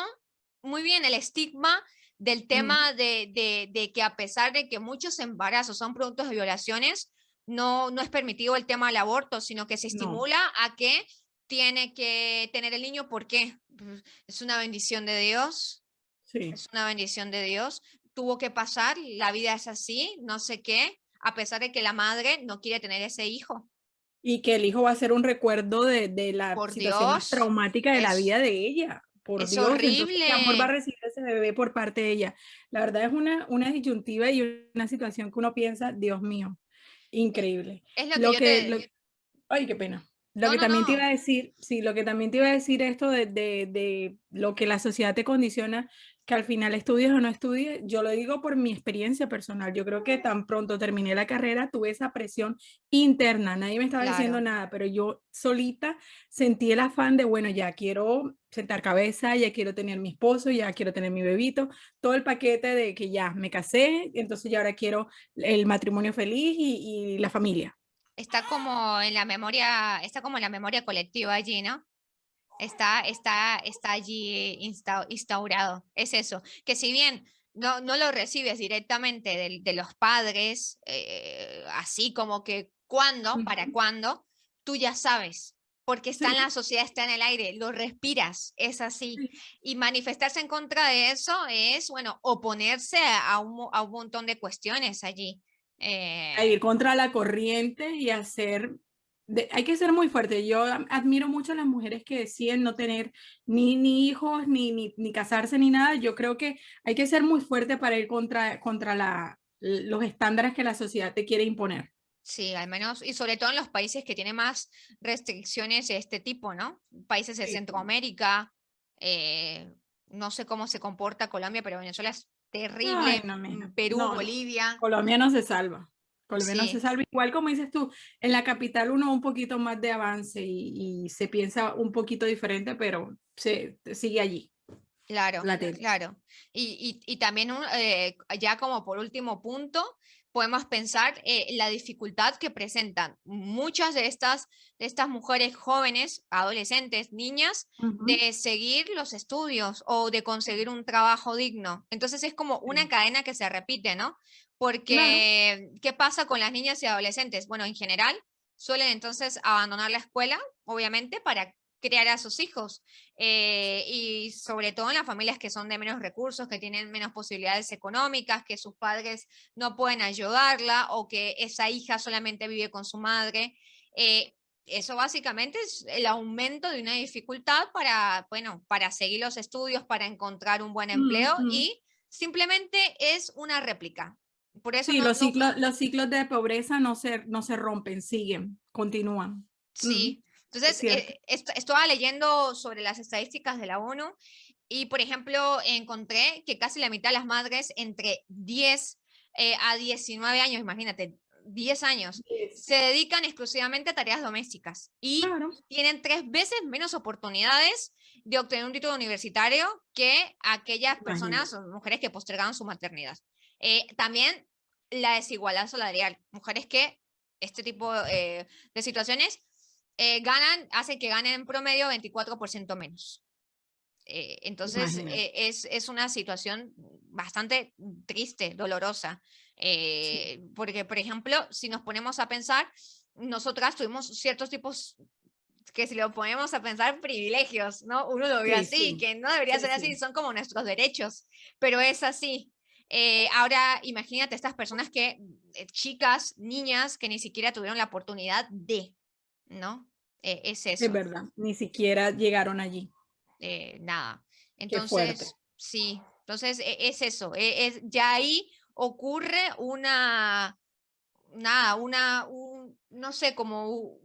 muy bien el estigma del Ujú. tema de que a pesar de que muchos embarazos son productos de violaciones, no es permitido el tema del aborto, sino que se No, estimula a que tiene que tener el niño. ¿Por qué? Es una bendición de Dios, sí. es una bendición de Dios. Tuvo que pasar, la vida es así, no sé qué, a pesar de que la madre no quiere tener ese hijo. Y que el hijo va a ser un recuerdo de la Por situación más Dios, traumática de la vida de ella, por es Dios. Entonces, ¿qué amor va a horrible. recibir ese bebé por parte de ella? La verdad es una disyuntiva y una situación que uno piensa, Dios mío, increíble. Es lo que Lo yo que, te... ay, qué pena. Lo No, que no, también te iba no. a decir, sí, lo que también te iba a decir esto de lo que la sociedad te condiciona, que al final estudies o no estudies, yo lo digo por mi experiencia personal. Yo creo que tan pronto terminé la carrera, tuve esa presión interna, nadie me estaba diciendo Claro. nada, pero yo solita sentí el afán de, bueno, ya quiero sentar cabeza, ya quiero tener mi esposo, ya quiero tener mi bebito, todo el paquete de que ya me casé, entonces ya ahora quiero el matrimonio feliz y la familia. está como en la memoria, está como en la memoria colectiva allí, ¿no? Está allí instaurado. Es eso, que si bien no lo recibes directamente de los padres, así como que cuándo, para Ujú. cuándo, tú ya sabes, porque está en la Sí, sociedad, está en el aire, lo respiras, es así. sí. Y manifestarse en contra de eso es, bueno, oponerse a un montón de cuestiones allí. A ir Eh, contra la corriente y hacer, hay que ser muy fuerte. Yo admiro mucho a las mujeres que deciden no tener ni hijos, ni casarse, ni nada. Yo creo que hay que ser muy fuerte para ir contra los estándares que la sociedad te quiere imponer. Sí, al menos, y sobre todo en los países que tienen más restricciones de este tipo, ¿no? Países de Sí, sí. Centroamérica, eh, no sé cómo se comporta Colombia, pero Venezuela es Ay, terrible, no, mija. Perú, No, no. Bolivia, Colombia no se salva. Colombia no se sí, salva. Igual como dices tú, en la capital uno un poquito más de avance y se piensa un poquito diferente, pero se sigue allí, claro, latente. claro. Y también ya como por último punto, podemos pensar la dificultad que presentan muchas de estas mujeres jóvenes, adolescentes, niñas, Ujú. de seguir los estudios o de conseguir un trabajo digno. Entonces es como una Sí. cadena que se repite, ¿no? Claro. Porque, ¿qué pasa con las niñas y adolescentes? Bueno, en general, suelen entonces abandonar la escuela, obviamente, para criar a sus hijos y sobre todo en las familias que son de menos recursos, que tienen menos posibilidades económicas, que sus padres no pueden ayudarla o que esa hija solamente vive con su madre. Eh, eso básicamente es el aumento de una dificultad para, bueno, para seguir los estudios, para encontrar un buen empleo Ujú. y simplemente es una réplica. Por eso Sí, no, los ciclos de pobreza no se rompen, siguen, continúan. sí. Es Entonces, cierto. estaba leyendo sobre las estadísticas de la ONU y, por ejemplo, encontré que casi la mitad de las madres entre 10 a 19 años, imagínate, 10 años, Yes. se dedican exclusivamente a tareas domésticas y Claro. tienen 3 veces menos oportunidades de obtener un título universitario que aquellas personas Imagínate. o mujeres que postergaban su maternidad. También la desigualdad salarial, mujeres que este tipo de situaciones hacen que ganen en promedio 24% menos. Entonces, Imagínate. es una situación bastante triste, dolorosa, Sí, porque, por ejemplo, si nos ponemos a pensar, nosotras tuvimos ciertos tipos que si lo ponemos a pensar, privilegios, ¿no? Uno lo ve sí, así, sí, que no debería sí, ser así, sí. son como nuestros derechos, pero es así. Ahora, imagínate estas personas que, chicas, niñas, que ni siquiera tuvieron la oportunidad de, ¿no? Es Es eso, verdad, ni siquiera llegaron allí. nada. Qué fuerte. Entonces, sí, entonces es eso, ya ahí ocurre una, nada, no sé, como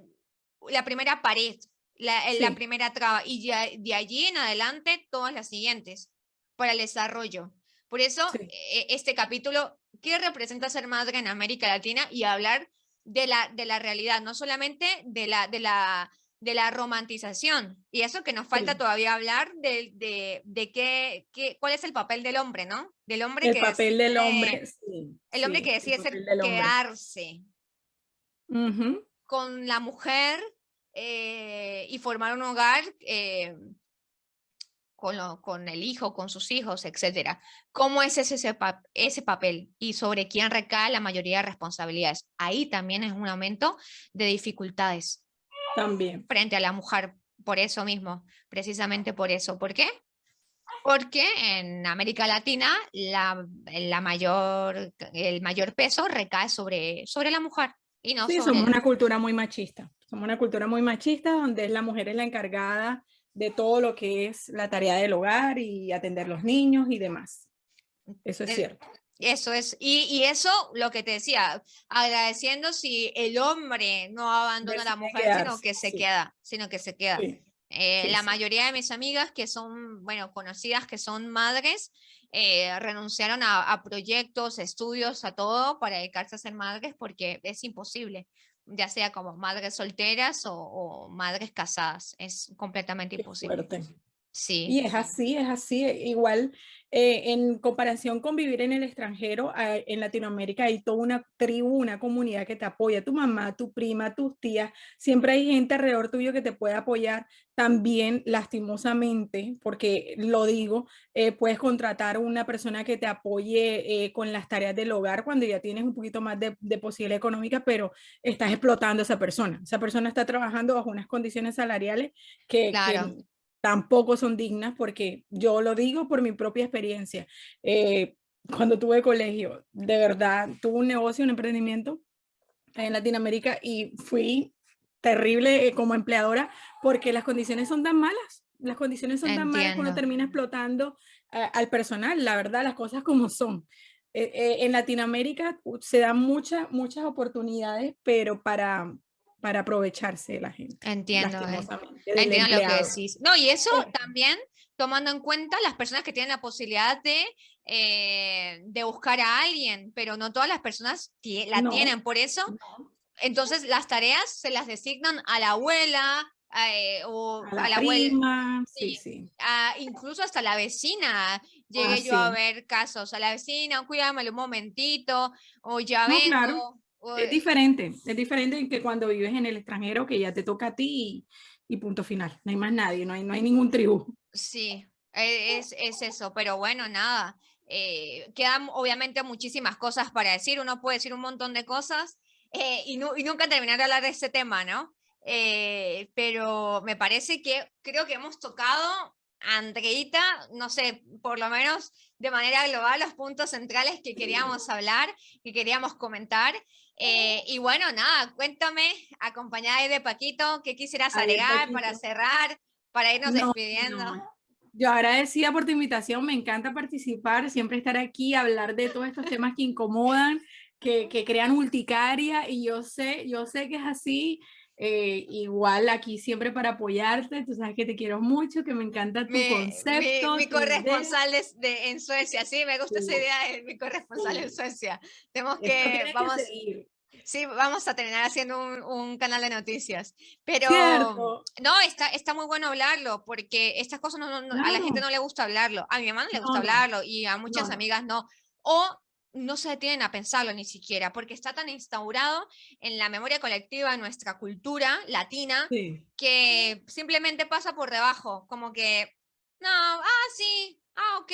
la primera pared, la Sí, primera traba, y ya, de allí en adelante todas las siguientes para el desarrollo. Por eso, sí, este capítulo, ¿qué representa ser madre en América Latina? Y hablar de la realidad, no solamente de la romantización. Y eso que nos falta sí. todavía hablar de cuál es el papel del hombre, ¿no? Del hombre El que papel del decide hombre, sí, el hombre que sí, el decide papel del hombre. quedarse Ujú. con la mujer y formar un hogar con el hijo, con sus hijos, etcétera. ¿Cómo es ese papel y sobre quién recae la mayoría de responsabilidades? Ahí también es un aumento de dificultades También. frente a la mujer, por eso mismo, precisamente por eso. ¿Por qué? Porque en América Latina el mayor peso recae sobre la mujer y no Sí, somos sobre... una cultura muy machista. Somos una cultura muy machista donde la mujer es la encargada de todo lo que es la tarea del hogar y atender los niños y demás. Eso es eh, cierto. Eso es, y eso lo que te decía, agradeciendo si el hombre no abandona a la Decide mujer, quedarse. Sí, sino que se queda. sí, sí, La sí. mayoría de mis amigas que son, bueno, conocidas que son madres, renunciaron a proyectos, estudios, a todo para dedicarse a ser madres porque es imposible, ya sea como madres solteras o madres casadas, es completamente Qué imposible. fuerte. Sí, Y es así. Igual, en comparación con vivir en el extranjero, en Latinoamérica hay toda una tribu, una comunidad que te apoya, tu mamá, tu prima, tus tías, siempre hay gente alrededor tuyo que te puede apoyar. También, lastimosamente, porque lo digo, puedes contratar una persona que te apoye con las tareas del hogar cuando ya tienes un poquito más de posibilidad económica, pero estás explotando a esa persona. Esa persona está trabajando bajo unas condiciones salariales que claro, tampoco son dignas, porque yo lo digo por mi propia experiencia. Eh, Cuando tuve colegio, de verdad, tuve un negocio, un emprendimiento en Latinoamérica y fui terrible como empleadora porque las condiciones son tan malas. Las condiciones son tan malas que uno entiendo, termina explotando al personal, la verdad, las cosas como son. En Latinoamérica se dan muchas oportunidades, pero para aprovecharse de la gente, entiendo, lastimosamente, del entiendo lo que empleado. decís. No, y eso Eh, también tomando en cuenta las personas que tienen la posibilidad de buscar a alguien, pero no todas las personas la No, tienen. Por eso, no, entonces las tareas se las designan a la abuela o a a la la abuela. prima, sí, Sí, sí. incluso hasta la vecina. Ah, Llegué yo a sí. ver casos a la vecina, cuídamelo un momentito, o ya No, claro. vengo. Es diferente en que cuando vives en el extranjero, que ya te toca a ti y punto final. No hay más nadie, no hay ningún tribu. Sí, es eso, pero bueno, nada. Quedan obviamente muchísimas cosas para decir, uno puede decir un montón de cosas y nunca terminar de hablar de este tema, ¿no? Pero me parece que creo que hemos tocado, Andreita, no sé, por lo menos de manera global, los puntos centrales que queríamos hablar, que queríamos comentar. Y bueno, nada, cuéntame, acompañada ahí de Paquito, ¿qué quisieras A ver, agregar para Paquito. cerrar? Para irnos No, despidiendo. no. Yo agradecida por tu invitación, me encanta participar, siempre estar aquí, hablar de todos estos temas que incomodan, que crean urticaria, y yo sé que es así. Igual aquí siempre para apoyarte, tú sabes que te quiero mucho, que me encanta tu concepto, Mi tu idea. corresponsal en Suecia, sí, me gusta esa Sí, idea de mi corresponsal en sí. Suecia. Tenemos Esto tiene que vamos, seguir. sí, vamos a terminar haciendo un canal de noticias. Pero Cierto, no, está muy bueno hablarlo, porque estas cosas a la gente claro. no le gusta hablarlo. A mi mamá no le gusta No, no, hablarlo y a muchas no. amigas no. O no se detienen a pensarlo ni siquiera, porque está tan instaurado en la memoria colectiva de nuestra cultura latina Sí, que simplemente pasa por debajo, como que, no, sí, ok,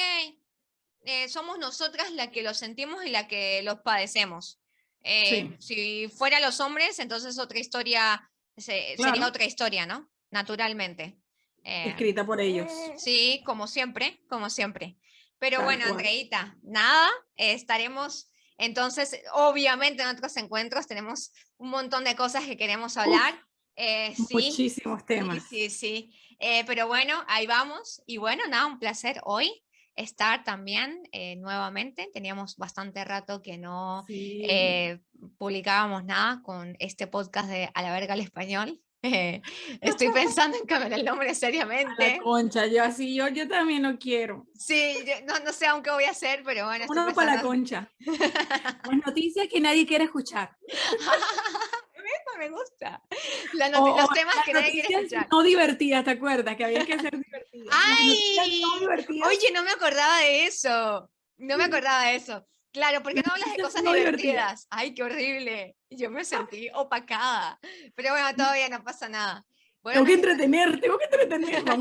somos nosotras la que lo sentimos y la que los padecemos. sí, Si fuera los hombres, entonces otra historia, sería claro. otra historia, ¿no? Naturalmente. Eh, Escrita por ellos, sí, como siempre. Pero tal bueno, cual. Andreita, nada, estaremos, entonces, obviamente en otros encuentros tenemos un montón de cosas que queremos Uf, hablar. Sí, muchísimos sí, temas. sí, sí. Pero bueno, ahí vamos. Y bueno, nada, un placer hoy estar también nuevamente. Teníamos bastante rato que no Sí. eh, publicábamos nada con este podcast de A la verga al español. Estoy pensando en cambiar el nombre A la seriamente. concha, yo así, yo también lo quiero. Sí, no sé aún qué voy a hacer, pero bueno, estoy Uno para la pensando. concha. Las noticias que nadie quiere escuchar. Me gusta. O Los temas las que nadie quiere noticias escuchar. no divertidas, ¿te acuerdas? Que había que ser divertidas. Las noticias no ¡Ay! divertidas. Oye, no me acordaba de eso. No me acordaba de eso. Claro, ¿por qué Las no hablas de noticias cosas no divertidas. divertidas? ¡Ay, qué horrible! Yo me sentí opacada. Pero bueno, todavía no pasa nada. Bueno, Tengo que entretener. Vamos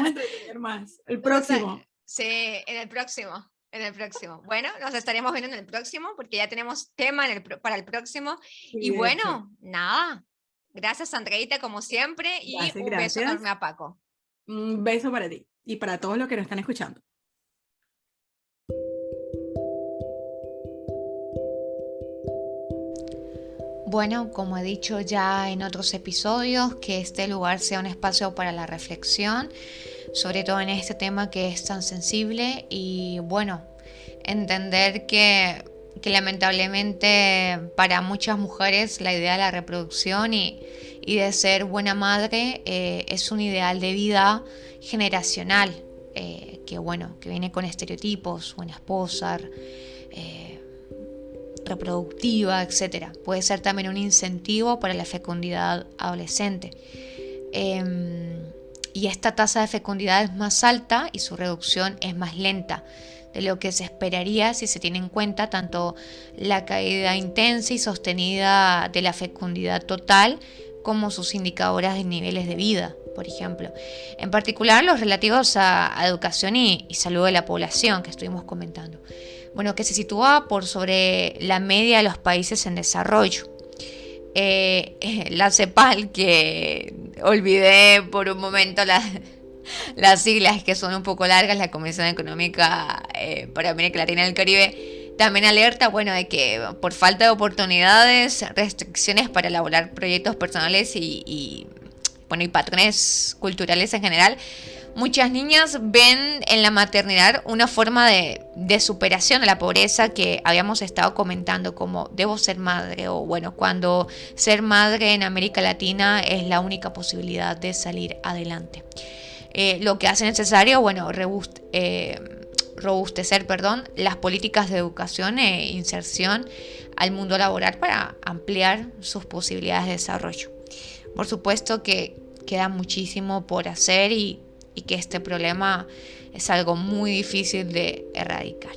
a entretener más. El vamos a- próximo. sí, en el próximo. En el próximo. Bueno, nos estaremos viendo en el próximo porque ya tenemos tema para el próximo. Sí, Y de hecho. bueno, nada. Gracias, Andreita, como siempre. Y Gracias, un beso enorme gracias. a Paco. Un beso para ti y para todos los que nos están escuchando. Bueno, como he dicho ya en otros episodios, que este lugar sea un espacio para la reflexión, sobre todo en este tema que es tan sensible y bueno, entender que lamentablemente para muchas mujeres la idea de la reproducción y de ser buena madre es un ideal de vida generacional, que bueno, que viene con estereotipos, buena esposa, eh, reproductiva, etcétera. Puede ser también un incentivo para la fecundidad adolescente. y esta tasa de fecundidad es más alta y su reducción es más lenta de lo que se esperaría si se tiene en cuenta tanto la caída intensa y sostenida de la fecundidad total como sus indicadores de niveles de vida, por ejemplo. En particular los relativos a educación y salud de la población que estuvimos comentando. Bueno, que se sitúa por sobre la media de los países en desarrollo. La CEPAL, que olvidé por un momento las siglas que son un poco largas, la Comisión Económica para América Latina y el Caribe, también alerta, bueno, de que por falta de oportunidades, restricciones para elaborar proyectos personales y patrones culturales en general, muchas niñas ven en la maternidad una forma de superación a la pobreza que habíamos estado comentando, como debo ser madre, o bueno, cuando ser madre en América Latina es la única posibilidad de salir adelante. Lo que hace necesario, bueno, robustecer, las políticas de educación e inserción al mundo laboral para ampliar sus posibilidades de desarrollo. Por supuesto que queda muchísimo por hacer y que este problema es algo muy difícil de erradicar.